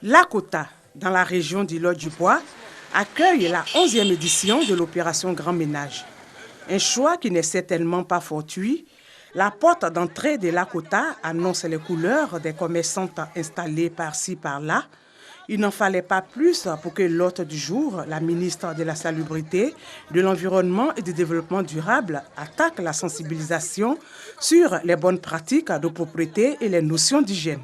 Lakota, dans la région d'Îlot-du-Bois, accueille la 11e édition de l'opération Grand Ménage. Un choix qui n'est certainement pas fortuit. La porte d'entrée de Lakota annonce les couleurs des commerçantes installées par-ci, par-là. Il n'en fallait pas plus pour que l'hôte du jour, la ministre de la Salubrité, de l'Environnement et du Développement durable, attaque la sensibilisation sur les bonnes pratiques de propreté et les notions d'hygiène.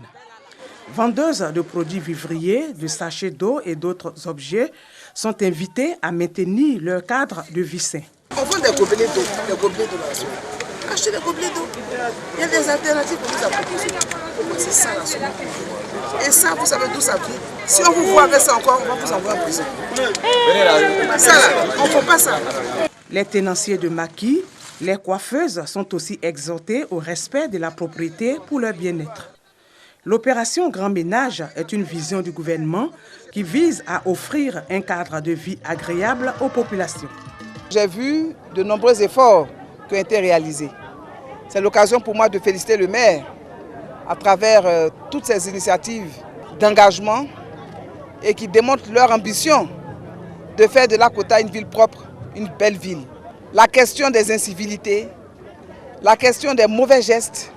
Vendeuses de produits vivriers, de sachets d'eau et d'autres objets sont invitées à maintenir leur cadre de vie sain. On vend des gobelets d'eau, achetez des gobelets d'eau. Il y a des alternatives pour vous apporter. C'est ça la somme. Et ça, vous savez d'où ça vient. Si on vous voit avec ça encore, on va vous envoyer en prison. Ça là, on ne fait pas ça. Les tenanciers de maquis, les coiffeuses sont aussi exhortés au respect de la propriété pour leur bien-être. L'opération Grand Ménage est une vision du gouvernement qui vise à offrir un cadre de vie agréable aux populations. J'ai vu de nombreux efforts qui ont été réalisés. C'est l'occasion pour moi de féliciter le maire à travers toutes ces initiatives d'engagement et qui démontrent leur ambition de faire de Lakota une ville propre, une belle ville. La question des incivilités, la question des mauvais gestes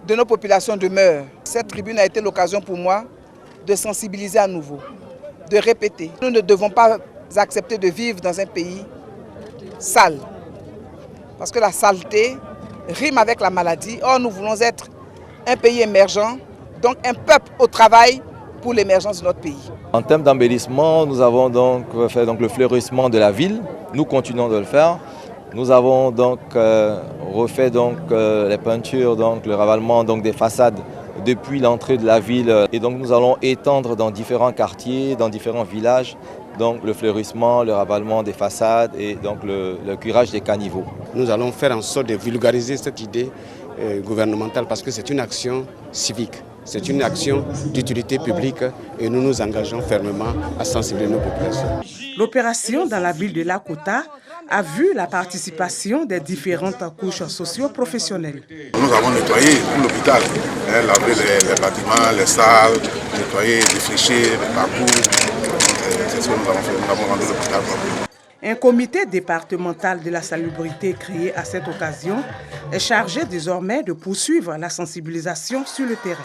de nos populations demeure. Cette tribune a été l'occasion pour moi de sensibiliser à nouveau, de répéter. Nous ne devons pas accepter de vivre dans un pays sale. Parce que la saleté rime avec la maladie. Or, nous voulons être un pays émergent, donc un peuple au travail pour l'émergence de notre pays. En termes d'embellissement, nous avons donc fait le fleurissement de la ville. Nous continuons de le faire. Nous avons donc refait les peintures, le ravalement des façades depuis l'entrée de la ville. Et donc nous allons étendre dans différents quartiers, dans différents villages, le fleurissement, le ravalement des façades et le curage des caniveaux. Nous allons faire en sorte de vulgariser cette idée gouvernementale parce que c'est une action civique. C'est une action d'utilité publique et nous nous engageons fermement à sensibiliser nos populations. L'opération dans la ville de Lakota a vu la participation des différentes couches socio-professionnelles. Nous avons nettoyé tout l'hôpital, lavé les bâtiments, les salles, nettoyé, défriché les parcours. C'est ce que nous avons fait, nous avons rendu l'hôpital propre. Un comité départemental de la salubrité créé à cette occasion est chargé désormais de poursuivre la sensibilisation sur le terrain.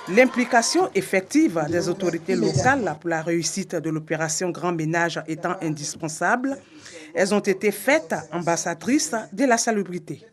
L'implication effective des autorités locales pour la réussite de l'opération Grand Ménage étant indispensable, elles ont été faites ambassadrices de la salubrité.